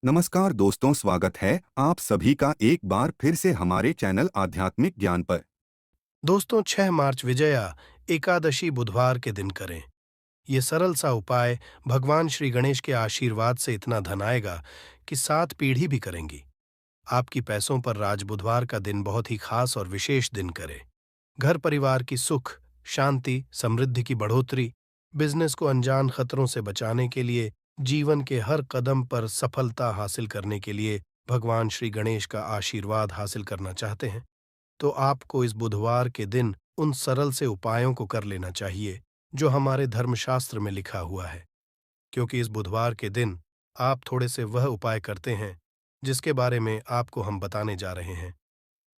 नमस्कार दोस्तों, स्वागत है आप सभी का एक बार फिर से हमारे चैनल आध्यात्मिक ज्ञान पर। दोस्तों 6 मार्च विजया एकादशी बुधवार के दिन करें। ये सरल सा उपाय भगवान श्री गणेश के आशीर्वाद से इतना धन आएगा कि 7 पीढ़ी भी करेंगी। आपकी पैसों पर राज बुधवार का दिन बहुत ही खास और विशेष दिन करे। घर परिवार की सुख, शांति, समृद्धि की बढ़ोतरी, बिजनेस को अनजान खतरों से बचाने के लिए, जीवन के हर कदम पर सफलता हासिल करने के लिए भगवान श्री गणेश का आशीर्वाद हासिल करना चाहते हैं तो आपको इस बुधवार के दिन उन सरल से उपायों को कर लेना चाहिए जो हमारे धर्मशास्त्र में लिखा हुआ है। क्योंकि इस बुधवार के दिन आप थोड़े से वह उपाय करते हैं जिसके बारे में आपको हम बताने जा रहे हैं,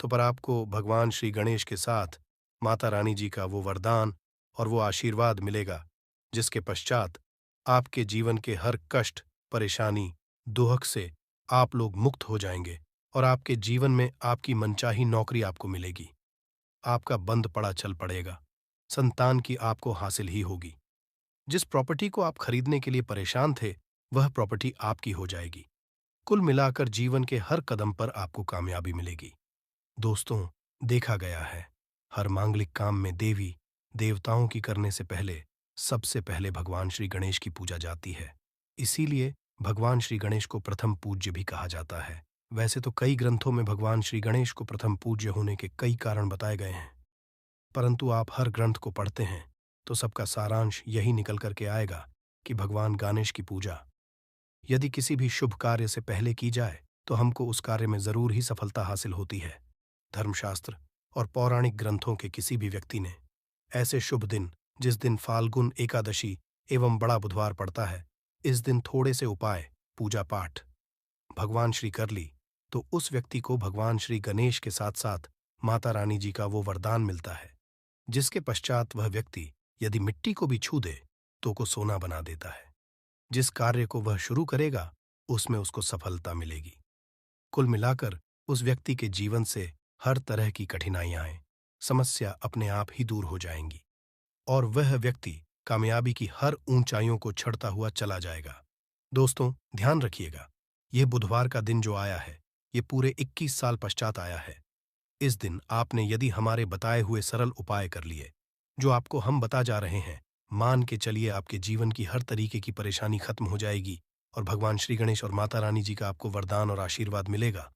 तो पर आपको भगवान श्री गणेश के साथ माता रानी जी का वो वरदान और वो आशीर्वाद मिलेगा जिसके पश्चात आपके जीवन के हर कष्ट, परेशानी, दुहक से आप लोग मुक्त हो जाएंगे और आपके जीवन में आपकी मनचाही नौकरी आपको मिलेगी। आपका बंद पड़ा चल पड़ेगा। संतान की आपको हासिल ही होगी। जिस प्रॉपर्टी को आप खरीदने के लिए परेशान थे, वह प्रॉपर्टी आपकी हो जाएगी। कुल मिलाकर जीवन के हर कदम पर आपको कामयाबी मिलेगी। दोस्तों, देखा गया है, हर मांगलिक काम में देवी देवताओं की करने से पहले सबसे पहले भगवान श्री गणेश की पूजा जाती है। इसीलिए भगवान श्री गणेश को प्रथम पूज्य भी कहा जाता है। वैसे तो कई ग्रंथों में भगवान श्री गणेश को प्रथम पूज्य होने के कई कारण बताए गए हैं, परंतु आप हर ग्रंथ को पढ़ते हैं तो सबका सारांश यही निकल करके आएगा कि भगवान गणेश की पूजा यदि किसी भी शुभ कार्य से पहले की जाए तो हमको उस कार्य में जरूर ही सफलता हासिल होती है। धर्मशास्त्र और पौराणिक ग्रंथों के किसी भी व्यक्ति ने ऐसे शुभ दिन, जिस दिन फाल्गुन एकादशी एवं बड़ा बुधवार पड़ता है, इस दिन थोड़े से उपाय, पूजा पाठ भगवान श्री कर ली तो उस व्यक्ति को भगवान श्री गणेश के साथ साथ माता रानी जी का वो वरदान मिलता है जिसके पश्चात वह व्यक्ति यदि मिट्टी को भी छू दे तो को सोना बना देता है। जिस कार्य को वह शुरू करेगा उसमें उसको सफलता मिलेगी। कुल मिलाकर उस व्यक्ति के जीवन से हर तरह की कठिनाइयां, समस्या अपने आप ही दूर हो जाएंगी और वह व्यक्ति कामयाबी की हर ऊंचाइयों को चढ़ता हुआ चला जाएगा। दोस्तों, ध्यान रखिएगा, यह बुधवार का दिन जो आया है, ये पूरे 21 साल पश्चात आया है। इस दिन आपने यदि हमारे बताए हुए सरल उपाय कर लिए, जो आपको हम बता जा रहे हैं, मान के चलिए आपके जीवन की हर तरीके की परेशानी खत्म हो जाएगी और भगवान श्री गणेश और माता रानी जी का आपको वरदान और आशीर्वाद मिलेगा।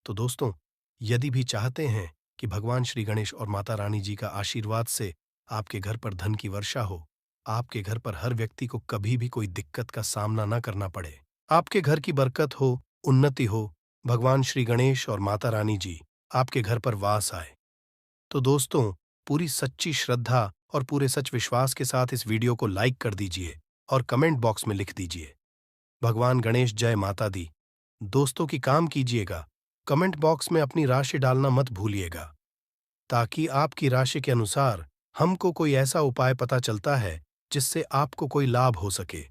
तो दोस्तों, यदि भी चाहते हैं कि भगवान श्री गणेश और माता रानी जी का आशीर्वाद से आपके घर पर धन की वर्षा हो, आपके घर पर हर व्यक्ति को कभी भी कोई दिक्कत का सामना न करना पड़े, आपके घर की बरकत हो, उन्नति हो, भगवान श्री गणेश और माता रानी जी आपके घर पर वास आए, तो दोस्तों, पूरी सच्ची श्रद्धा और पूरे सच विश्वास के साथ इस वीडियो को लाइक कर दीजिए और कमेंट बॉक्स में लिख दीजिए, भगवान गणेश जय माता दी। दोस्तों की काम कीजिएगा, कमेंट बॉक्स में अपनी राशि डालना मत भूलिएगा, ताकि आपकी राशि के अनुसार हमको कोई ऐसा उपाय पता चलता है जिससे आपको कोई लाभ हो सके,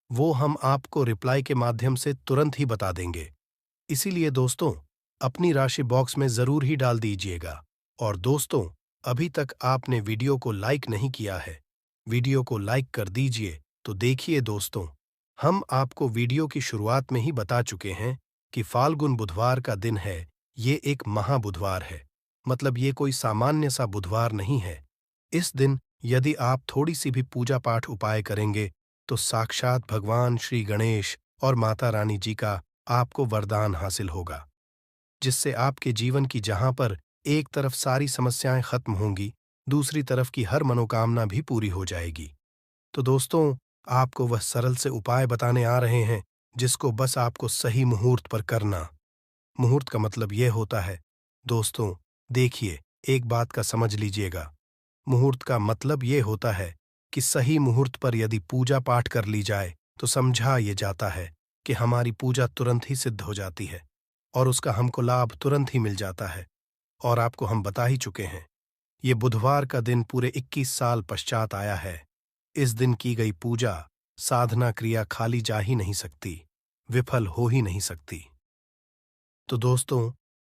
वो हम आपको रिप्लाई के माध्यम से तुरंत ही बता देंगे। इसीलिए दोस्तों, अपनी राशि बॉक्स में जरूर ही डाल दीजिएगा। और दोस्तों, अभी तक आपने वीडियो को लाइक नहीं किया है, वीडियो को लाइक कर दीजिए। तो देखिए दोस्तों, हम आपको वीडियो की शुरुआत में ही बता चुके हैं कि फाल्गुन बुधवार का दिन है, ये एक महाबुधवार है, मतलब ये कोई सामान्य सा बुधवार नहीं है। इस दिन यदि आप थोड़ी सी भी पूजा पाठ उपाय करेंगे तो साक्षात भगवान श्री गणेश और माता रानी जी का आपको वरदान हासिल होगा, जिससे आपके जीवन की जहां पर एक तरफ सारी समस्याएं खत्म होंगी, दूसरी तरफ की हर मनोकामना भी पूरी हो जाएगी। तो दोस्तों, आपको वह सरल से उपाय बताने आ रहे हैं जिसको बस आपको सही मुहूर्त पर करना। मुहूर्त का मतलब यह होता है, दोस्तों देखिए, एक बात का समझ लीजिएगा, मुहूर्त का मतलब यह होता है कि सही मुहूर्त पर यदि पूजा पाठ कर ली जाए तो समझा ये जाता है कि हमारी पूजा तुरंत ही सिद्ध हो जाती है और उसका हमको लाभ तुरंत ही मिल जाता है। और आपको हम बता ही चुके हैं, ये बुधवार का दिन पूरे 21 साल पश्चात आया है। इस दिन की गई पूजा, साधना क्रिया खाली जा ही नहीं सकती, विफल हो ही नहीं सकती। तो दोस्तों,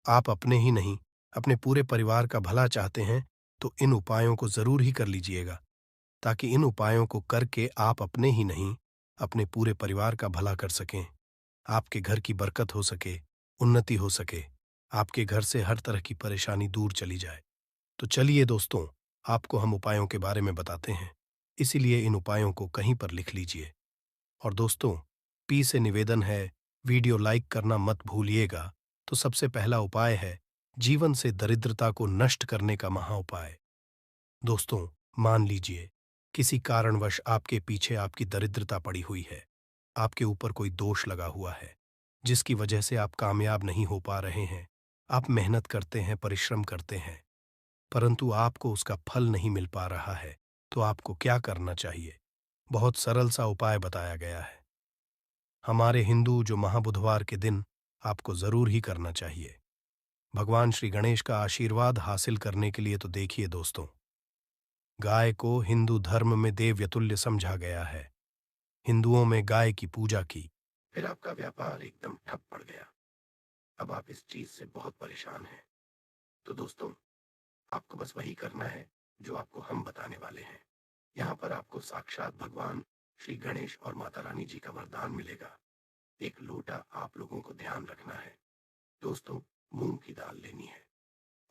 आप अपने ही नहीं, अपने पूरे परिवार का भला चाहते हैं तो इन उपायों को जरूर ही कर लीजिएगा, ताकि इन उपायों को करके आप अपने ही नहीं, अपने पूरे परिवार का भला कर सकें। आपके घर की बरकत हो सके, उन्नति हो सके, आपके घर से हर तरह की परेशानी दूर चली जाए। तो चलिए दोस्तों, आपको हम उपायों के बारे में बताते हैं। इसीलिए इन उपायों को कहीं पर लिख लीजिए। और दोस्तों, पी से निवेदन है, वीडियो लाइक करना मत भूलिएगा। तो सबसे पहला उपाय है जीवन से दरिद्रता को नष्ट करने का महाउपाय। दोस्तों, मान लीजिए किसी कारणवश आपके पीछे आपकी दरिद्रता पड़ी हुई है, आपके ऊपर कोई दोष लगा हुआ है, जिसकी वजह से आप कामयाब नहीं हो पा रहे हैं। आप मेहनत करते हैं, परिश्रम करते हैं, परंतु आपको उसका फल नहीं मिल पा रहा है। तो आपको क्या करना चाहिए? बहुत सरल सा उपाय बताया गया है। हमारे हिंदू जो महाबुधवार के दिन आपको जरूर ही करना चाहिए। भगवान श्री गणेश का आशीर्वाद हासिल करने के लिए तो देखिए दोस्तों, गाय को हिंदू धर्म में देवतुल्य समझा गया है। हिंदुओं में गाय की पूजा की, फिर आपका व्यापार एकदम ठप पड़ गया। अब आप इस चीज से बहुत परेशान हैं। तो दोस्तों, आपको बस वही करना है जो आपको हम बताने वाले हैं। यहाँ पर आपको साक्षात भगवान श्री गणेश और माता रानी जी का वरदान मिलेगा। एक लोटा आप लोगों को ध्यान रखना है। दोस्तों, मूंग की दाल लेनी है,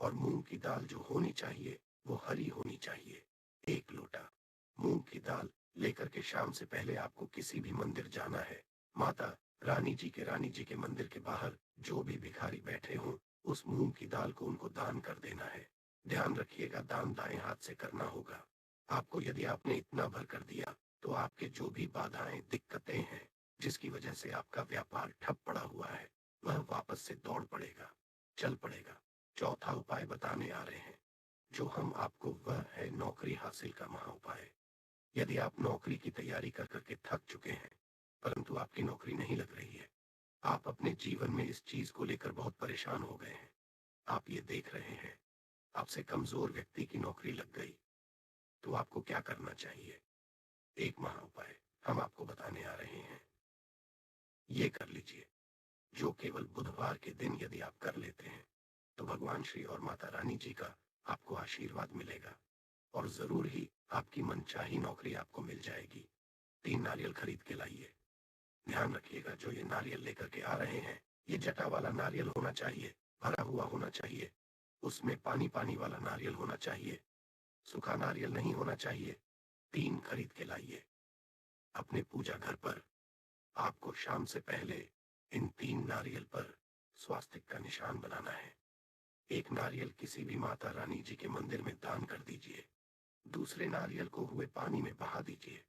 और मूंग की दाल जो होनी चाहिए वो हरी होनी चाहिए। एक लोटा मूंग की दाल लेकर के शाम से पहले आपको किसी भी मंदिर जाना है। माता रानी जी के मंदिर के बाहर जो भी भिखारी बैठे हों, उस मूंग की दाल को उनको दान कर देना है। ध्यान रखिएगा, दान दाएं हाथ से करना होगा। आपको यदि आपने इतना भर कर दिया तो आपके जो भी बाधाएं, दिक्कतें हैं, जिसकी वजह से आपका व्यापार ठप पड़ा हुआ है, वह वापस से दौड़ पड़ेगा, चल पड़ेगा। चौथा उपाय बताने आ रहे हैं जो हम आपको, वह है नौकरी हासिल का महाउपाय। यदि आप नौकरी की तैयारी कर करके थक चुके हैं, परंतु आपकी नौकरी नहीं लग रही है, आप अपने जीवन में इस चीज को लेकर बहुत परेशान हो गए हैं, आप ये देख रहे हैं आपसे कमजोर व्यक्ति की नौकरी लग गई, तो आपको क्या करना चाहिए? एक महाउपाय हम आपको बताने आ रहे हैं। ये कर लीजिए, जो केवल बुधवार के दिन यदि आप कर लेते हैं तो भगवान श्री और माता रानी जी का आपको आशीर्वाद मिलेगा, और जरूर ही आपकी मनचाही नौकरी आपको मिल जाएगी। 3 नारियल खरीद के लाइए। ध्यान रखिएगा, जो ये नारियल लेकर के आ रहे हैं, ये जटा वाला नारियल होना चाहिए, भरा हुआ होना चाहिए, उसमें पानी पानी वाला नारियल होना चाहिए, सूखा नारियल नहीं होना चाहिए। 3 खरीद के लाइए। अपने पूजा घर पर आपको शाम से पहले इन 3 नारियल पर स्वास्तिक का निशान बनाना है। एक नारियल किसी भी माता रानी जी के मंदिर में दान कर दीजिए, दूसरे नारियल को हुए पानी में बहा दीजिए,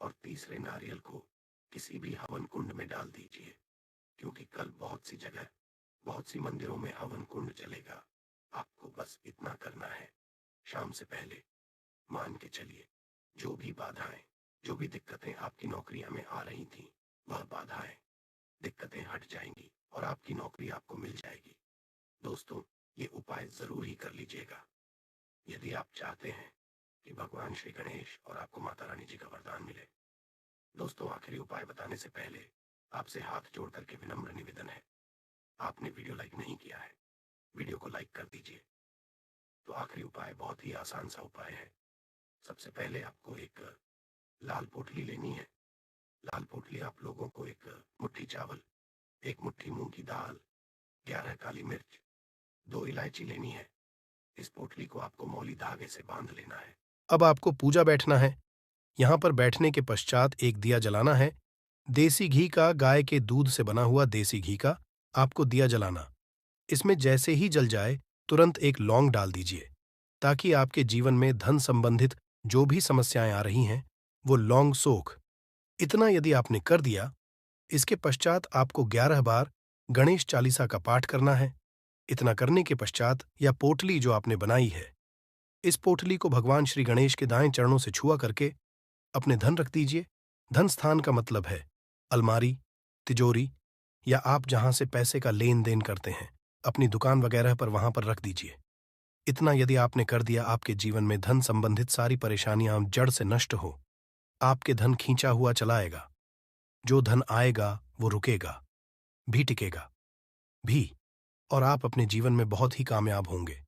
और तीसरे नारियल को किसी भी हवन कुंड में डाल दीजिए, क्योंकि कल बहुत सी जगह, बहुत सी मंदिरों में हवन कुंड चलेगा। आपको बस इतना करना है। शाम से पहले मान के चलिए, जो भी बाधाएं, जो भी दिक्कतें आपकी नौकरियां में आ रही थी, वह बाधाएं, दिक्कतें हट जाएंगी और आपकी नौकरी आपको मिल जाएगी। दोस्तों, ये उपाय जरूर ही कर लीजिएगा यदि आप चाहते हैं कि भगवान श्री गणेश और आपको माता रानी जी का वरदान मिले। दोस्तों, आखिरी उपाय बताने से पहले आपसे हाथ जोड़ करके विनम्र निवेदन है, आपने वीडियो लाइक नहीं किया है, वीडियो को लाइक कर दीजिए। तो आखिरी उपाय बहुत ही आसान सा उपाय है। सबसे पहले आपको एक लाल पोटली लेनी है। लाल पोटली आप लोगों को एक मुट्ठी चावल, एक मुट्ठी मूंग की दाल, 11 काली मिर्च, 2 इलायची लेनी है। इस पोटली को आपको मौली धागे से बांध लेना है। अब आपको पूजा बैठना है। यहाँ पर बैठने के पश्चात एक दिया जलाना है। देसी घी का, गाय के दूध से बना हुआ देसी घी का आपको दिया जलाना। इसमें जैसे ही जल जाए तुरंत एक लौंग डाल दीजिए, ताकि आपके जीवन में धन संबंधित जो भी समस्याएं आ रही हैं वो लौंग सोख। इतना यदि आपने कर दिया, इसके पश्चात आपको 11 बार गणेश चालीसा का पाठ करना है। इतना करने के पश्चात यह पोटली जो आपने बनाई है, इस पोटली को भगवान श्री गणेश के दाएं चरणों से छुआ करके अपने धन रख दीजिए। धन स्थान का मतलब है अलमारी, तिजोरी, या आप जहां से पैसे का लेन देन करते हैं, अपनी दुकान वगैरह पर, वहां पर रख दीजिए। इतना यदि आपने कर दिया, आपके जीवन में धन संबंधित सारी परेशानियां जड़ से नष्ट हो। आपके धन खींचा हुआ चलाएगा। जो धन आएगा वो रुकेगा भी, टिकेगा भी, और आप अपने जीवन में बहुत ही कामयाब होंगे।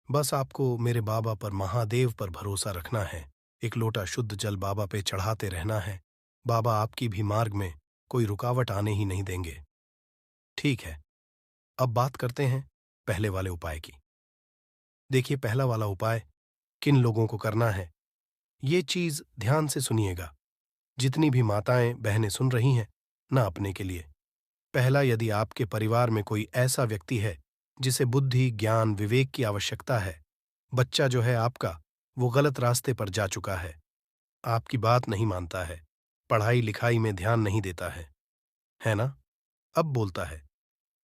बस आपको मेरे बाबा पर, महादेव पर भरोसा रखना है। एक लोटा शुद्ध जल बाबा पे चढ़ाते रहना है। बाबा आपकी भी मार्ग में कोई रुकावट आने ही नहीं देंगे। ठीक है, अब बात करते हैं पहले वाले उपाय की। देखिए, पहला वाला उपाय किन लोगों को करना है, ये चीज ध्यान से सुनिएगा। जितनी भी माताएं बहनें सुन रही हैं, ना अपने के लिए। पहला, यदि आपके परिवार में कोई ऐसा व्यक्ति है जिसे बुद्धि, ज्ञान, विवेक की आवश्यकता है, बच्चा जो है आपका, वो गलत रास्ते पर जा चुका है, आपकी बात नहीं मानता है, पढ़ाई लिखाई में ध्यान नहीं देता है ना? अब बोलता है।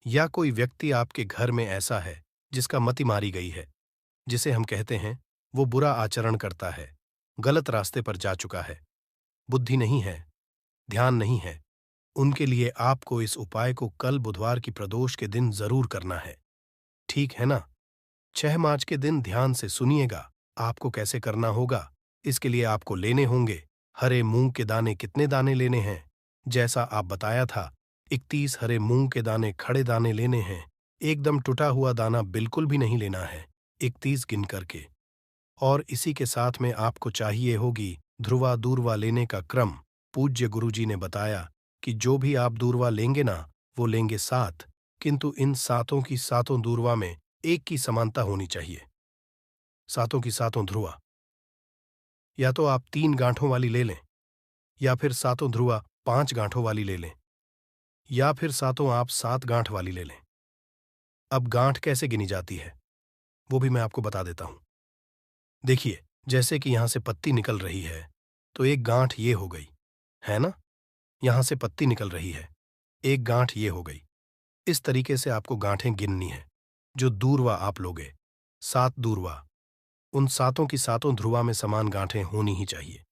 या कोई व्यक्ति आपके घर में ऐसा है जिसका मति मारी गई है, जिसे हम कहते हैं वो बुरा आचरण करता है, गलत रास्ते पर जा चुका है, बुद्धि नहीं है, ध्यान नहीं है, उनके लिए आपको इस उपाय को कल बुधवार की प्रदोष के दिन जरूर करना है। ठीक है ना? 6 मार्च के दिन ध्यान से सुनिएगा। आपको कैसे करना होगा, इसके लिए आपको लेने होंगे हरे मूंग के दाने। कितने दाने लेने हैं? जैसा आप बताया था, 31 हरे मूंग के दाने, खड़े दाने लेने हैं। एकदम टूटा हुआ दाना बिल्कुल भी नहीं लेना है, 31 गिन करके। और इसी के साथ में आपको चाहिए होगी ध्रुवा दूर्वा लेने का क्रम। पूज्य गुरुजी ने बताया कि जो भी आप दूर्वा लेंगे ना, वो लेंगे 7, किंतु इन सातों की सातों दूर्वा में एक की समानता होनी चाहिए। सातों की सातों ध्रुवा, या तो आप 3 गांठों वाली ले लें, या फिर सातों ध्रुवा 5 गांठों वाली ले लें, या फिर सातों आप 7 गांठ वाली ले लें। अब गांठ कैसे गिनी जाती है, वो भी मैं आपको बता देता हूं। देखिए, जैसे कि यहां से पत्ती निकल रही है, तो एक गांठ ये हो गई, है ना? यहां से पत्ती निकल रही है, एक गांठ ये हो गई। इस तरीके से आपको गांठें गिननी है। जो दूर्वा आप लोगे, 7 दूर्वा, उन सातों की सातों ध्रुवा में समान गांठें होनी ही चाहिए।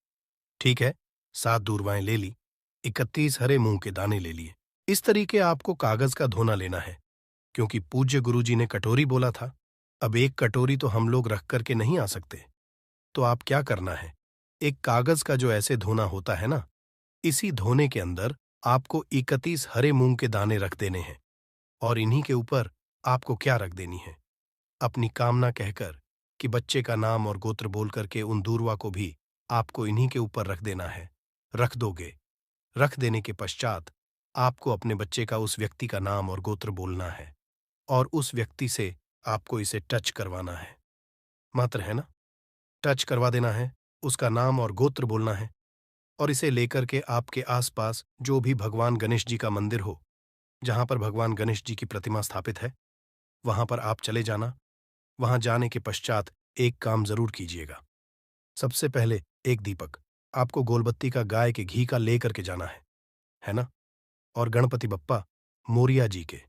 ठीक है, 7 दूर्वाएं ले ली, 31 हरे मूंग के दाने ले लिए। इस तरीके आपको कागज का धोना लेना है, क्योंकि पूज्य गुरुजी ने कटोरी बोला था। अब एक कटोरी तो हम लोग रख करके नहीं आ सकते, तो आप क्या करना है, एक कागज का जो ऐसे धोना होता है ना, इसी धोने के अंदर आपको 31 हरे मूंग के दाने रख देने हैं। और इन्हीं के ऊपर आपको क्या रख देनी है, अपनी कामना कहकर कि बच्चे का नाम और गोत्र बोल करके उन दूर्वा को भी आपको इन्हीं के ऊपर रख देना है। रख दोगे। रख देने के पश्चात आपको अपने बच्चे का, उस व्यक्ति का नाम और गोत्र बोलना है, और उस व्यक्ति से आपको इसे टच करवाना है। मात्र है ना? टच करवा देना है, उसका नाम और गोत्र बोलना है, और इसे लेकर के आपके आसपास जो भी भगवान गणेश जी का मंदिर हो, जहां पर भगवान गणेश जी की प्रतिमा स्थापित है, वहां पर आप चले जाना। वहां जाने के पश्चात एक काम जरूर कीजिएगा। सबसे पहले एक दीपक आपको गोलबत्ती का, गाय के घी का लेकर के जाना है ना? और गणपति बप्पा मोरिया जी के,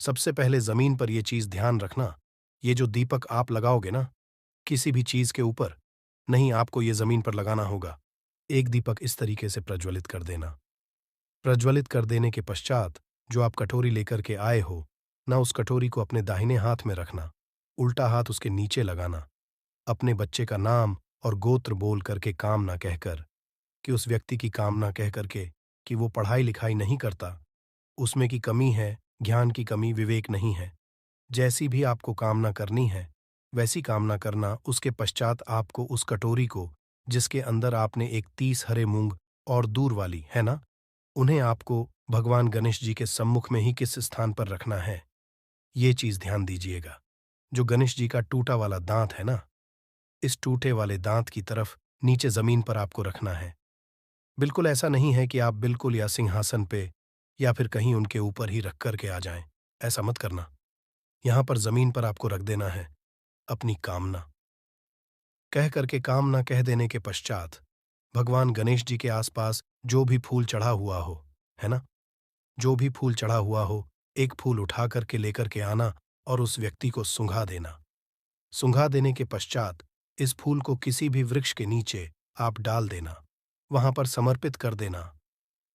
सबसे पहले जमीन पर यह चीज ध्यान रखना, ये जो दीपक आप लगाओगे ना, किसी भी चीज के ऊपर नहीं, आपको ये जमीन पर लगाना होगा। एक दीपक इस तरीके से प्रज्वलित कर देना। प्रज्वलित कर देने के पश्चात जो आप कटोरी लेकर के आए हो ना, उस कटोरी को अपने दाहिने हाथ में रखना, उल्टा हाथ उसके नीचे लगाना। अपने बच्चे का नाम और गोत्र बोल करके, कामना कहकर, कि उस व्यक्ति की कामना कह करके कि वो पढ़ाई लिखाई नहीं करता, उसमें की कमी है, ज्ञान की कमी, विवेक नहीं है। जैसी भी आपको कामना करनी है, वैसी कामना करना। उसके पश्चात आपको उस कटोरी को, जिसके अंदर आपने 31 हरे मूंग और दूर वाली है ना, उन्हें आपको भगवान गणेश जी के सम्मुख में ही किस स्थान पर रखना है, ये चीज ध्यान दीजिएगा। जो गणेश जी का टूटा वाला दांत है ना, इस टूटे वाले दांत की तरफ नीचे जमीन पर आपको रखना है। बिल्कुल ऐसा नहीं है कि आप बिल्कुल या सिंहासन पे या फिर कहीं उनके ऊपर ही रख करके आ जाएं। ऐसा मत करना। यहां पर जमीन पर आपको रख देना है अपनी कामना। कह करके कामना कह देने के पश्चात भगवान गणेश जी के आसपास जो भी फूल चढ़ा हुआ हो, है ना, जो भी फूल चढ़ा हुआ हो, एक फूल उठा करके लेकर के आना और उस व्यक्ति को सूंघा देना। सूंघा देने के पश्चात इस फूल को किसी भी वृक्ष के नीचे आप डाल देना, वहां पर समर्पित कर देना।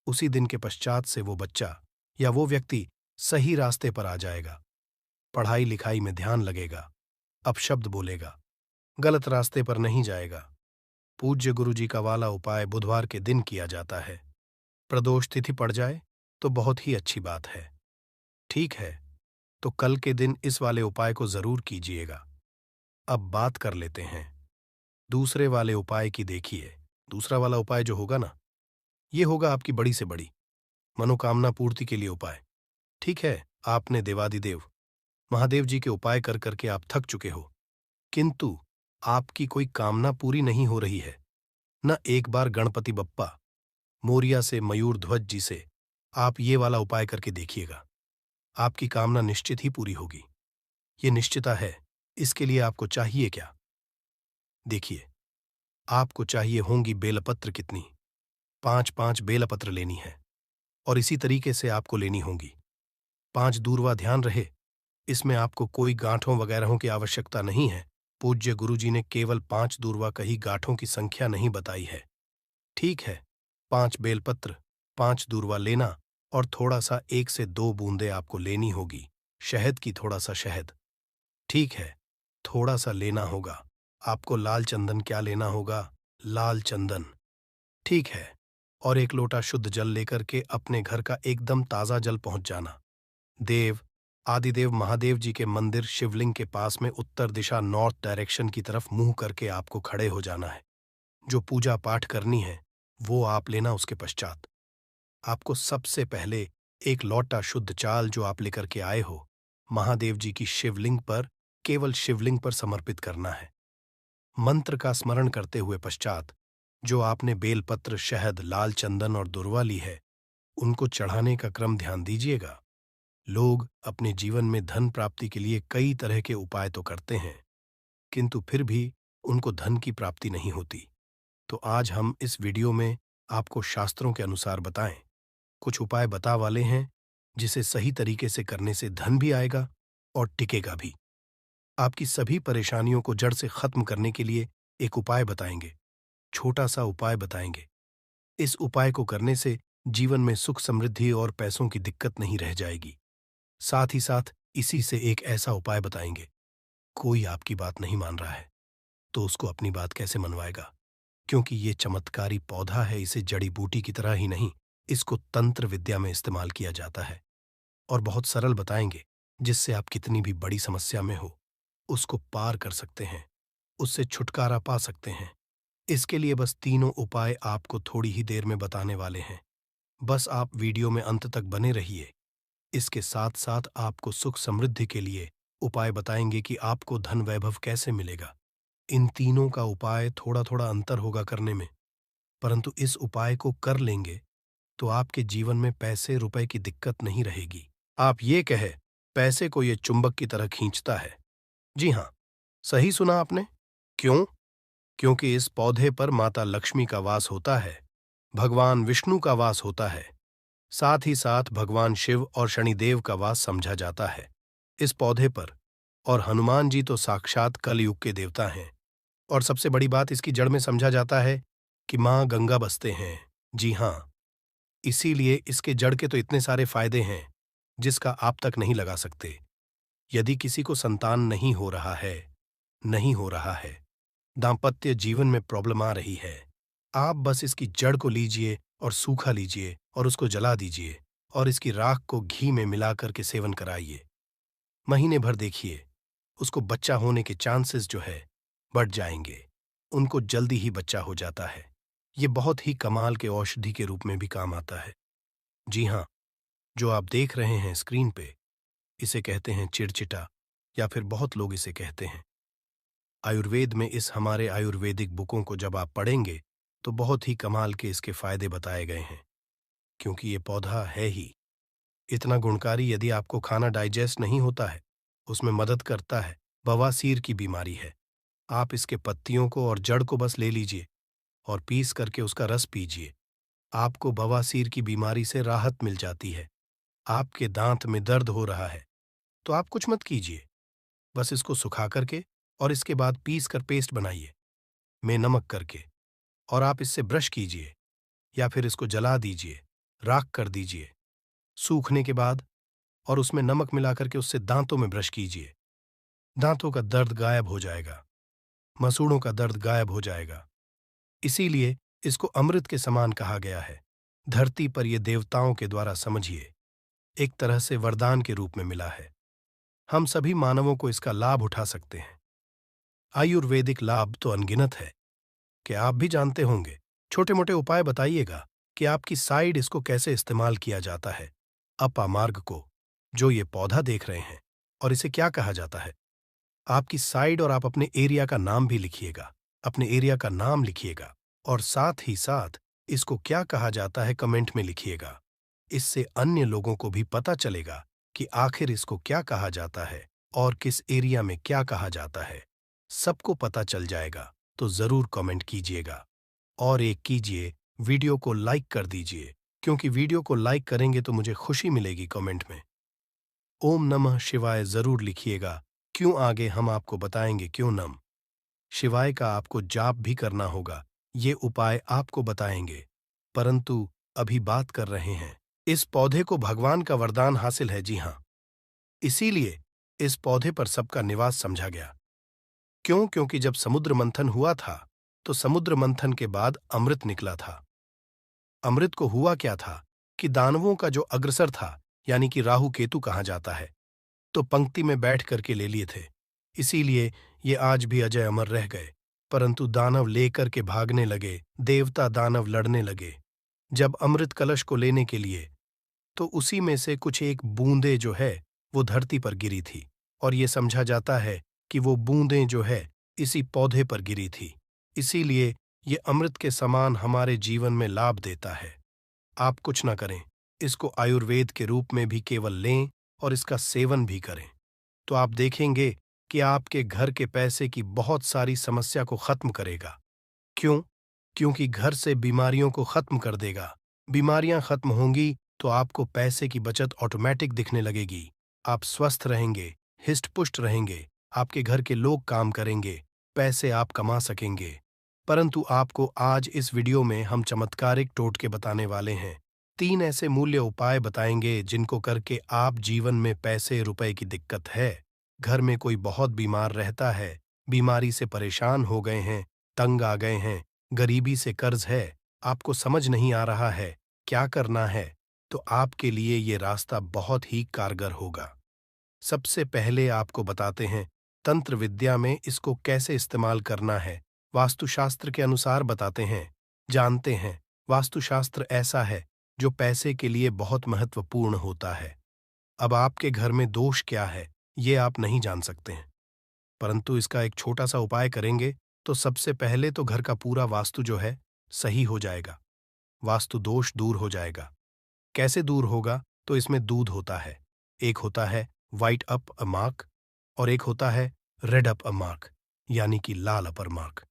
उसी दिन के पश्चात से वो बच्चा या वो व्यक्ति सही रास्ते पर आ जाएगा, पढ़ाई लिखाई में ध्यान लगेगा, अपशब्द बोलेगा, गलत रास्ते पर नहीं जाएगा। पूज्य गुरु जी का वाला उपाय बुधवार के दिन किया जाता है। प्रदोष तिथि पड़ जाए तो बहुत ही अच्छी बात है। ठीक है, तो कल के दिन इस वाले उपाय को जरूर कीजिएगा। अब बात कर लेते हैं दूसरे वाले उपाय की। देखिए, दूसरा वाला उपाय जो होगा ना, ये होगा आपकी बड़ी से बड़ी मनोकामना पूर्ति के लिए उपाय। ठीक है, आपने देवादिदेव महादेव जी के उपाय कर करके आप थक चुके हो, किंतु आपकी कोई कामना पूरी नहीं हो रही है। न एक बार गणपति बप्पा मोरिया से मयूर ध्वज जी से आप ये वाला उपाय करके देखिएगा, आपकी कामना निश्चित ही पूरी होगी। ये निश्चिता है। इसके लिए आपको चाहिए क्या? देखिए, आपको चाहिए होंगी बेलपत्र कितनी? 5-5 बेलपत्र लेनी है और इसी तरीके से आपको लेनी होंगी। 5 दूरवा ध्यान रहे, इसमें आपको कोई गांठों वगैरहों की आवश्यकता नहीं है। पूज्य गुरुजी ने केवल 5 दूरवा कही, गांठों की संख्या नहीं बताई है। ठीक है, 5 बेलपत्र, 5 दूरवा लेना और थोड़ा सा 1 से 2 बूंदे आपको लेनी होगी शहद की, थोड़ा सा शहद। ठीक है, थोड़ा सा लेना होगा। आपको लाल चंदन क्या लेना होगा? लाल चंदन। ठीक है, और 1 लोटा शुद्ध जल लेकर के अपने घर का एकदम ताज़ा जल पहुंच जाना। देव आदिदेव महादेव जी के मंदिर शिवलिंग के पास में उत्तर दिशा नॉर्थ डायरेक्शन की तरफ मुंह करके आपको खड़े हो जाना है। जो पूजा पाठ करनी है वो आप लेना। उसके पश्चात आपको सबसे पहले 1 लोटा शुद्ध चाल जो आप लेकर के आए हो महादेव जी की शिवलिंग पर, केवल शिवलिंग पर समर्पित करना है। मंत्र का स्मरण करते हुए पश्चात जो आपने बेलपत्र, शहद, लाल चंदन और दुर्वा ली है उनको चढ़ाने का क्रम ध्यान दीजिएगा। लोग अपने जीवन में धन प्राप्ति के लिए कई तरह के उपाय तो करते हैं, किंतु फिर भी उनको धन की प्राप्ति नहीं होती। तो आज हम इस वीडियो में आपको शास्त्रों के अनुसार बताएं, कुछ उपाय बता वाले हैं जिसे सही तरीके से करने से धन भी आएगा और टिकेगा भी। आपकी सभी परेशानियों को जड़ से खत्म करने के लिए एक उपाय बताएंगे, छोटा सा उपाय बताएंगे। इस उपाय को करने से जीवन में सुख, समृद्धि और पैसों की दिक्कत नहीं रह जाएगी। साथ ही साथ इसी से एक ऐसा उपाय बताएंगे, कोई आपकी बात नहीं मान रहा है तो उसको अपनी बात कैसे मनवाएगा? क्योंकि ये चमत्कारी पौधा है, इसे जड़ी बूटी की तरह ही नहीं, इसको तंत्र विद्या में इस्तेमाल किया जाता है। और बहुत सरल बताएंगे जिससे आप कितनी भी बड़ी समस्या में हो उसको पार कर सकते हैं, उससे छुटकारा पा सकते हैं। इसके लिए बस तीनों उपाय आपको थोड़ी ही देर में बताने वाले हैं। बस आप वीडियो में अंत तक बने रहिए। इसके साथ साथ आपको सुख समृद्धि के लिए उपाय बताएंगे कि आपको धन वैभव कैसे मिलेगा। इन तीनों का उपाय थोड़ा थोड़ा अंतर होगा करने में, परंतु इस उपाय को कर लेंगे तो आपके जीवन में पैसे रुपए की दिक्कत नहीं रहेगी। आप ये कहे पैसे को ये चुंबक की तरह खींचता है। जी हाँ, सही सुना आपने। क्यों? क्योंकि इस पौधे पर माता लक्ष्मी का वास होता है, भगवान विष्णु का वास होता है, साथ ही साथ भगवान शिव और शनिदेव का वास समझा जाता है इस पौधे पर। और हनुमान जी तो साक्षात कलयुग के देवता हैं। और सबसे बड़ी बात, इसकी जड़ में समझा जाता है कि माँ गंगा बसते हैं। जी हाँ, इसीलिए इसके जड़ के तो इतने सारे फायदे हैं जिसका आप तक नहीं लगा सकते। यदि किसी को संतान नहीं हो रहा है, दांपत्य जीवन में प्रॉब्लम आ रही है, आप बस इसकी जड़ को लीजिए और सूखा लीजिए और उसको जला दीजिए और इसकी राख को घी में मिलाकर के सेवन कराइए। महीने भर देखिए, उसको बच्चा होने के चांसेस जो है बढ़ जाएंगे, उनको जल्दी ही बच्चा हो जाता है। ये बहुत ही कमाल के औषधि के रूप में भी काम आता है। जी हाँ, जो आप देख रहे हैं स्क्रीन पे, इसे कहते हैं चिड़चिटा, या फिर बहुत लोग इसे कहते हैं। आयुर्वेद में इस हमारे आयुर्वेदिक बुकों को जब आप पढ़ेंगे तो बहुत ही कमाल के इसके फायदे बताए गए हैं, क्योंकि ये पौधा है ही इतना गुणकारी। यदि आपको खाना डाइजेस्ट नहीं होता है, उसमें मदद करता है। बवासीर की बीमारी है, आप इसके पत्तियों को और जड़ को बस ले लीजिए और पीस करके उसका रस पीजिए। आपको बवासीर की बीमारी से राहत मिल जाती है। आपके दांत में दर्द हो रहा है तो आप कुछ मत कीजिए, बस इसको सुखा करके और इसके बाद पीस कर पेस्ट बनाइए में नमक करके, और आप इससे ब्रश कीजिए या फिर इसको जला दीजिए, राख कर दीजिए सूखने के बाद, और उसमें नमक मिला करके उससे दांतों में ब्रश कीजिए। दांतों का दर्द गायब हो जाएगा, मसूड़ों का दर्द गायब हो जाएगा। इसीलिए इसको अमृत के समान कहा गया है। धरती पर यह देवताओं के द्वारा, समझिए, एक तरह से वरदान के रूप में मिला है। हम सभी मानवों को इसका लाभ उठा सकते हैं। आयुर्वेदिक लाभ तो अनगिनत है कि आप भी जानते होंगे। छोटे मोटे उपाय बताइएगा कि आपकी साइड इसको कैसे इस्तेमाल किया जाता है। अपा मार्ग को जो ये पौधा देख रहे हैं और इसे क्या कहा जाता है? आपकी साइड और आप अपने एरिया का नाम भी लिखिएगा। अपने एरिया का नाम लिखिएगा और साथ ही साथ इसको क्या कहा जाता है कमेंट में लिखिएगा। इससे अन्य लोगों को भी पता चलेगा कि आखिर इसको क्या कहा जाता है और किस एरिया में क्या कहा जाता है। सबको पता चल जाएगा, तो ज़रूर कमेंट कीजिएगा। और एक कीजिए, वीडियो को लाइक कर दीजिए, क्योंकि वीडियो को लाइक करेंगे तो मुझे खुशी मिलेगी कमेंट में। ओम नमः शिवाय ज़रूर लिखिएगा, क्यों आगे हम आपको बताएंगे क्यों नम शिवाय का आपको जाप भी करना होगा, ये उपाय आपको बताएंगे। परंतु अभी बात कर रहे हैं, इस पौधे को भगवान का वरदान हासिल है, जी हाँ। इसीलिए इस पौधे पर सबका निवास समझा गया। क्यों? क्योंकि जब समुद्र मंथन हुआ था, तो समुद्र मंथन के बाद अमृत निकला था। अमृत को हुआ क्या था कि दानवों का जो अग्रसर था, यानी कि राहु केतु कहा जाता है, तो पंक्ति में बैठ करके ले लिए थे। इसीलिए ये आज भी अजय अमर रह गए। परंतु दानव लेकर के भागने लगे, देवता दानव लड़ने लगे। जब अमृत कलश को लेने के लिए, तो उसी में से कुछ एक बूंदें जो है वो धरती पर गिरी थी, और ये समझा जाता है कि वो बूंदें जो है इसी पौधे पर गिरी थी। इसीलिए ये अमृत के समान हमारे जीवन में लाभ देता है। आप कुछ न करें, इसको आयुर्वेद के रूप में भी केवल लें और इसका सेवन भी करें, तो आप देखेंगे कि आपके घर के पैसे की बहुत सारी समस्या को खत्म करेगा। क्यों? क्योंकि घर से बीमारियों को खत्म कर देगा। बीमारियां खत्म होंगी तो आपको पैसे की बचत ऑटोमेटिक दिखने लगेगी। आप स्वस्थ रहेंगे, हिष्ट-पुष्ट रहेंगे, आपके घर के लोग काम करेंगे, पैसे आप कमा सकेंगे। परंतु आपको आज इस वीडियो में हम चमत्कारिक टोटके बताने वाले हैं। 3 ऐसे मूल्य उपाय बताएंगे जिनको करके आप जीवन में पैसे रुपए की दिक्कत है, घर में कोई बहुत बीमार रहता है, बीमारी से परेशान हो गए हैं, तंग आ गए हैं, गरीबी से कर्ज है, आपको समझ नहीं आ रहा है क्या करना है, तो आपके लिए ये रास्ता बहुत ही कारगर होगा। सबसे पहले आपको बताते हैं तंत्र विद्या में इसको कैसे इस्तेमाल करना है, वास्तुशास्त्र के अनुसार बताते हैं। जानते हैं, वास्तुशास्त्र ऐसा है जो पैसे के लिए बहुत महत्वपूर्ण होता है। अब आपके घर में दोष क्या है, ये आप नहीं जान सकते हैं, परंतु इसका एक छोटा सा उपाय करेंगे तो सबसे पहले तो घर का पूरा वास्तु जो है सही हो जाएगा, वास्तु दोष दूर हो जाएगा। कैसे दूर होगा? तो इसमें दूध होता है, एक होता है व्हाइट अप अ मार्क और एक होता है रेड अप अ मार्क, यानी कि लाल अपर मार्क,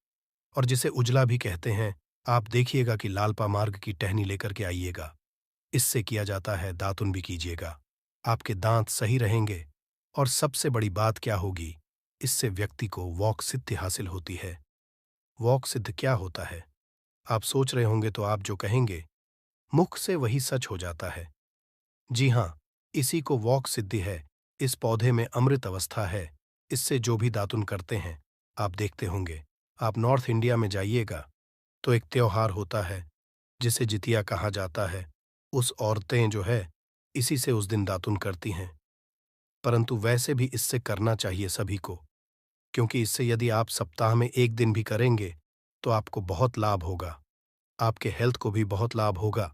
और जिसे उजला भी कहते हैं। आप देखिएगा कि लालपा मार्ग की टहनी लेकर के आइएगा। इससे किया जाता है दातुन भी कीजिएगा, आपके दांत सही रहेंगे। और सबसे बड़ी बात क्या होगी, इससे व्यक्ति को वॉक सिद्धि हासिल होती है। वॉक सिद्ध क्या होता है आप सोच रहे होंगे, तो आप जो कहेंगे मुख से वही सच हो जाता है। जी हाँ, इसी को वॉक सिद्धि है। इस पौधे में अमृत अवस्था है। इससे जो भी दातुन करते हैं, आप देखते होंगे। आप नॉर्थ इंडिया में जाइएगा तो एक त्योहार होता है जिसे जितिया कहा जाता है। उस औरतें जो है इसी से उस दिन दातुन करती हैं। परंतु वैसे भी इससे करना चाहिए सभी को, क्योंकि इससे यदि आप सप्ताह में 1 दिन भी करेंगे तो आपको बहुत लाभ होगा। आपके हेल्थ को भी बहुत लाभ होगा,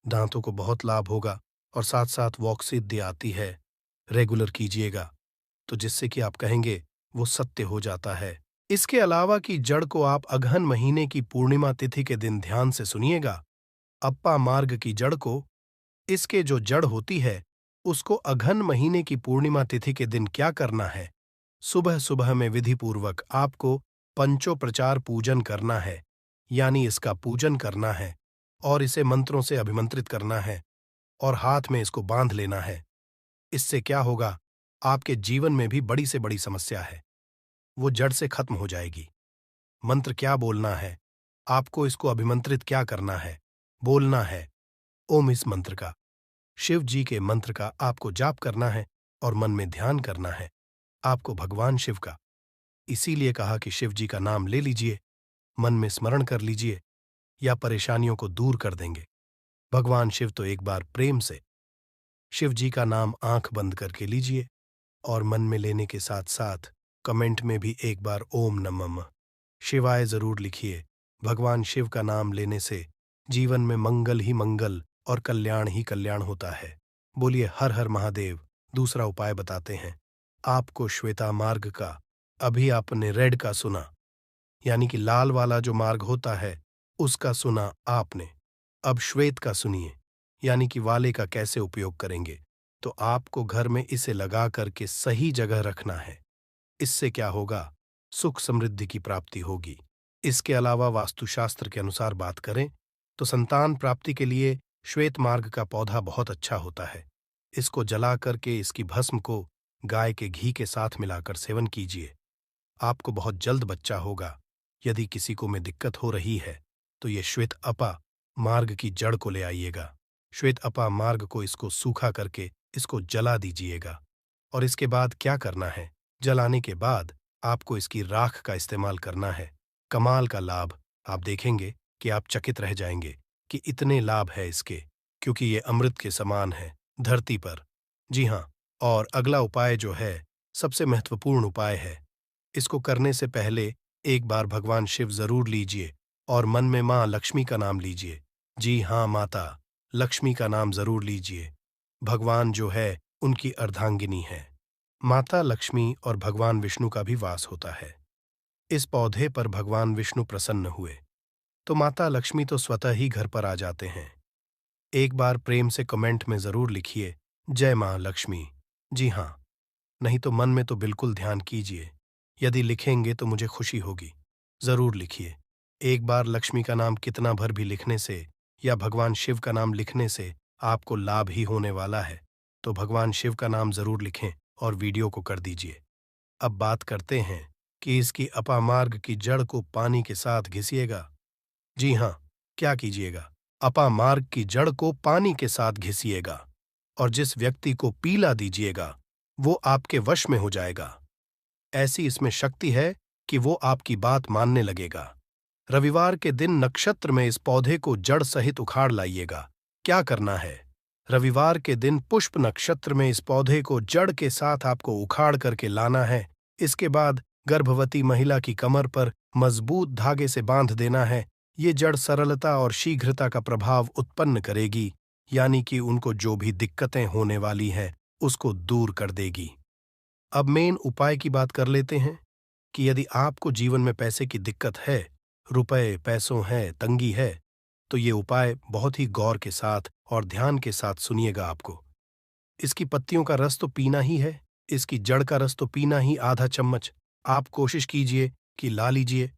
दांतों को बहुत लाभ होगा, और साथ साथ वॉक सिद्धि आती है। रेगुलर कीजिएगा तो जिससे कि आप कहेंगे वो सत्य हो जाता है। इसके अलावा कि जड़ को आप अगहन महीने की पूर्णिमा तिथि के दिन ध्यान से सुनिएगा। अप्पा मार्ग की जड़ को, इसके जो जड़ होती है उसको अगहन महीने की पूर्णिमा तिथि के दिन क्या करना है, सुबह सुबह में विधि पूर्वक आपको पंचोपचार पूजन करना है, यानी इसका पूजन करना है और इसे मंत्रों से अभिमंत्रित करना है और हाथ में इसको बांध लेना है। इससे क्या होगा, आपके जीवन में भी बड़ी से बड़ी समस्या है वो जड़ से खत्म हो जाएगी। मंत्र क्या बोलना है, आपको इसको अभिमंत्रित क्या करना है, बोलना है ओम। इस मंत्र का, शिव जी के मंत्र का आपको जाप करना है और मन में ध्यान करना है आपको भगवान शिव का। इसीलिए कहा कि शिव जी का नाम ले लीजिए, मन में स्मरण कर लीजिए, या परेशानियों को दूर कर देंगे भगवान शिव। तो एक बार प्रेम से शिव जी का नाम आंख बंद करके लीजिए और मन में लेने के साथ साथ कमेंट में भी एक बार ओम नमः शिवाय जरूर लिखिए। भगवान शिव का नाम लेने से जीवन में मंगल ही मंगल और कल्याण ही कल्याण होता है। बोलिए हर हर महादेव। दूसरा उपाय बताते हैं। आपको श्वेता मार्ग का, अभी आपने रेड का सुना, यानी कि लाल वाला जो मार्ग होता है, उसका सुना आपने। अब श्वेत का सुनिए, यानी कि वाले का कैसे उपयोग करेंगे। तो आपको घर में इसे लगा करके सही जगह रखना है। इससे क्या होगा? सुख समृद्धि की प्राप्ति होगी। इसके अलावा वास्तुशास्त्र के अनुसार बात करें तो संतान प्राप्ति के लिए श्वेत मार्ग का पौधा बहुत अच्छा होता है। इसको जला करके इसकी भस्म को गाय के घी के साथ मिलाकर सेवन कीजिए। आपको बहुत जल्द बच्चा होगा। यदि किसी को में दिक्कत हो रही है तो ये श्वेत अपा मार्ग की जड़ को ले आइएगा। श्वेत अपा मार्ग को इसको सूखा करके इसको जला दीजिएगा। और इसके बाद क्या करना है? जलाने के बाद आपको इसकी राख का इस्तेमाल करना है। कमाल का लाभ, आप देखेंगे कि आप चकित रह जाएंगे कि इतने लाभ है इसके, क्योंकि ये अमृत के समान है धरती पर। जी हाँ, और अगला उपाय जो है सबसे महत्वपूर्ण उपाय है। इसको करने से पहले एक बार भगवान शिव जरूर लीजिए और मन में माँ लक्ष्मी का नाम लीजिए। जी हाँ, माता लक्ष्मी का नाम जरूर लीजिए। भगवान जो है उनकी अर्धांगिनी है। माता लक्ष्मी और भगवान विष्णु का भी वास होता है। इस पौधे पर भगवान विष्णु प्रसन्न हुए तो माता लक्ष्मी तो स्वतः ही घर पर आ जाते हैं। एक बार प्रेम से कमेंट में जरूर लिखिए, जय मां लक्ष्मी। जी हाँ, नहीं तो मन में तो बिल्कुल ध्यान कीजिए। यदि लिखेंगे तो मुझे खुशी होगी। जरूर लिखिए। एक बार लक्ष्मी का नाम कितना भर भी लिखने से या भगवान शिव का नाम लिखने से आपको लाभ ही होने वाला है। तो भगवान शिव का नाम जरूर लिखें और वीडियो को कर दीजिए। अब बात करते हैं कि इसकी अपामार्ग की जड़ को पानी के साथ घिसिएगा। जी हाँ, क्या कीजिएगा? अपामार्ग की जड़ को पानी के साथ घिसिएगा और जिस व्यक्ति को पीला दीजिएगा वो आपके वश में हो जाएगा। ऐसी इसमें शक्ति है कि वो आपकी बात मानने लगेगा। रविवार के दिन नक्षत्र में इस पौधे को जड़ सहित उखाड़ लाइएगा। क्या करना है? रविवार के दिन पुष्प नक्षत्र में इस पौधे को जड़ के साथ आपको उखाड़ करके लाना है। इसके बाद गर्भवती महिला की कमर पर मजबूत धागे से बांध देना है। ये जड़ सरलता और शीघ्रता का प्रभाव उत्पन्न करेगी, यानी कि उनको जो भी दिक्कतें होने वाली हैं उसको दूर कर देगी। अब मेन उपाय की बात कर लेते हैं कि यदि आपको जीवन में पैसे की दिक्कत है, रुपए पैसों है, तंगी है, तो ये उपाय बहुत ही गौर के साथ और ध्यान के साथ सुनिएगा। आपको इसकी पत्तियों का रस तो पीना ही है, इसकी जड़ का रस तो पीना ही आधा चम्मच। आप कोशिश कीजिए कि ला लीजिए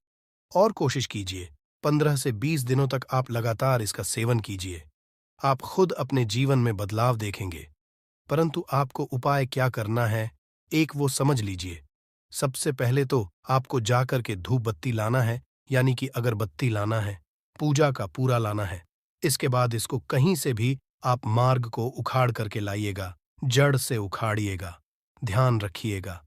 और कोशिश कीजिए 15 से 20 दिनों तक आप लगातार इसका सेवन कीजिए। आप खुद अपने जीवन में बदलाव देखेंगे। परंतु आपको उपाय क्या करना है, एक वो समझ लीजिए। सबसे पहले तो आपको जाकर के धूप बत्ती लाना है, यानी कि अगरबत्ती लाना है, पूजा का पूरा लाना है। इसके बाद इसको कहीं से भी आप मार्ग को उखाड़ करके लाइएगा, जड़ से उखाड़िएगा। ध्यान रखिएगा,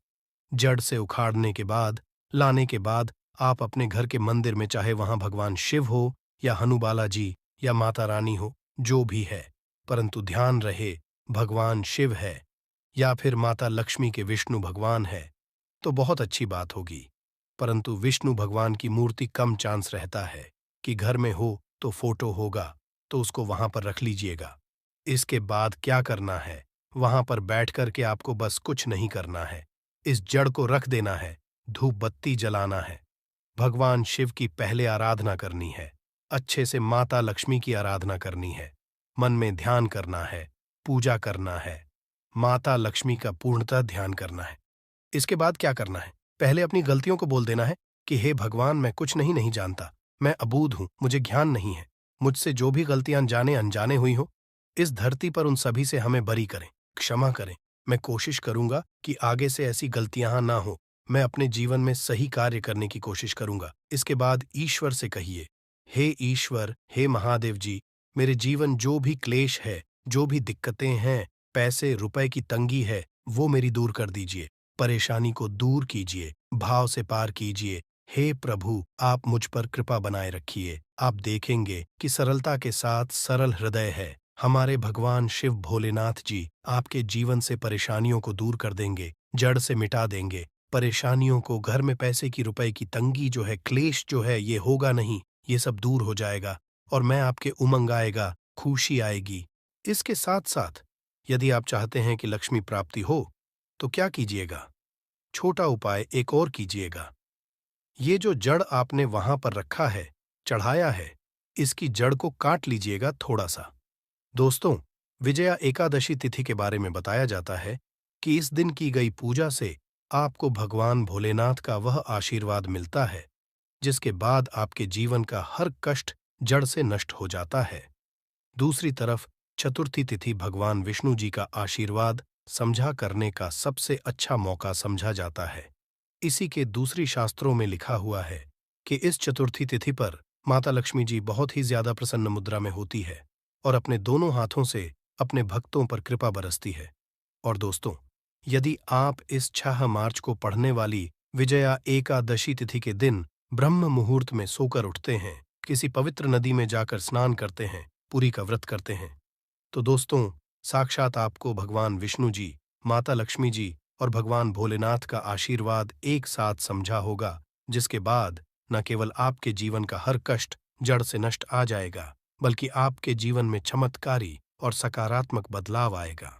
जड़ से उखाड़ने के बाद, लाने के बाद आप अपने घर के मंदिर में, चाहे वहां भगवान शिव हो या हनुबाला जी या माता रानी हो, जो भी है, परंतु ध्यान रहे भगवान शिव है या फिर माता लक्ष्मी के विष्णु भगवान है तो बहुत अच्छी बात होगी। परंतु विष्णु भगवान की मूर्ति कम चांस रहता है कि घर में हो तो फोटो होगा, तो उसको वहां पर रख लीजिएगा। इसके बाद क्या करना है, वहां पर बैठ करके आपको बस कुछ नहीं करना है, इस जड़ को रख देना है, धूप बत्ती जलाना है, भगवान शिव की पहले आराधना करनी है, अच्छे से माता लक्ष्मी की आराधना करनी है, मन में ध्यान करना है, पूजा करना है, माता लक्ष्मी का पूर्णतः ध्यान करना है। इसके बाद क्या करना है, पहले अपनी गलतियों को बोल देना है कि हे भगवान, मैं कुछ नहीं जानता, मैं अबूझ हूं, मुझे ज्ञान नहीं है, मुझसे जो भी गलतियां जाने अनजाने हुई हो, इस धरती पर उन सभी से हमें बरी करें, क्षमा करें। मैं कोशिश करूंगा कि आगे से ऐसी गलतियां ना हो, मैं अपने जीवन में सही कार्य करने की कोशिश करूंगा। इसके बाद ईश्वर से कहिए, हे ईश्वर, हे महादेव जी, मेरे जीवन जो भी क्लेश है, जो भी दिक्कतें हैं, पैसे रुपए की तंगी है, वो मेरी दूर कर दीजिए, परेशानी को दूर कीजिए, भाव से पार कीजिए। हे प्रभु, आप मुझ पर कृपा बनाए रखिए। आप देखेंगे कि सरलता के साथ सरल हृदय है। हमारे भगवान शिव भोलेनाथ जी आपके जीवन से परेशानियों को दूर कर देंगे, जड़ से मिटा देंगे। परेशानियों को, घर में पैसे की रुपए की तंगी जो है, क्लेश जो है, ये होगा नहीं, ये सब दूर हो जाएगा और मैं आपके उमंग आएगा, खुशी आएगी। इसके साथ साथ यदि आप चाहते हैं कि लक्ष्मी प्राप्ति हो, तो क्या कीजिएगा? छोटा उपाय एक और कीजिएगा। ये जो जड़ आपने वहां पर रखा है, चढ़ाया है, इसकी जड़ को काट लीजिएगा थोड़ा सा। दोस्तों, विजया एकादशी तिथि के बारे में बताया जाता है कि इस दिन की गई पूजा से आपको भगवान भोलेनाथ का वह आशीर्वाद मिलता है जिसके बाद आपके जीवन का हर कष्ट जड़ से नष्ट हो जाता है। दूसरी तरफ चतुर्थी तिथि भगवान विष्णु जी का आशीर्वाद समझा करने का सबसे अच्छा मौका समझा जाता है। इसी के दूसरी शास्त्रों में लिखा हुआ है कि इस चतुर्थी तिथि पर माता लक्ष्मी जी बहुत ही ज्यादा प्रसन्न मुद्रा में होती है और अपने दोनों हाथों से अपने भक्तों पर कृपा बरसती है। और दोस्तों, यदि आप इस 6 मार्च को पढ़ने वाली विजया एकादशी तिथि के दिन ब्रह्म मुहूर्त में सोकर उठते हैं, किसी पवित्र नदी में जाकर स्नान करते हैं, पूरी का व्रत करते हैं, तो दोस्तों, साक्षात आपको भगवान विष्णु जी, माता लक्ष्मी जी और भगवान भोलेनाथ का आशीर्वाद एक साथ समझा होगा, जिसके बाद न केवल आपके जीवन का हर कष्ट जड़ से नष्ट आ जाएगा, बल्कि आपके जीवन में चमत्कारी और सकारात्मक बदलाव आएगा।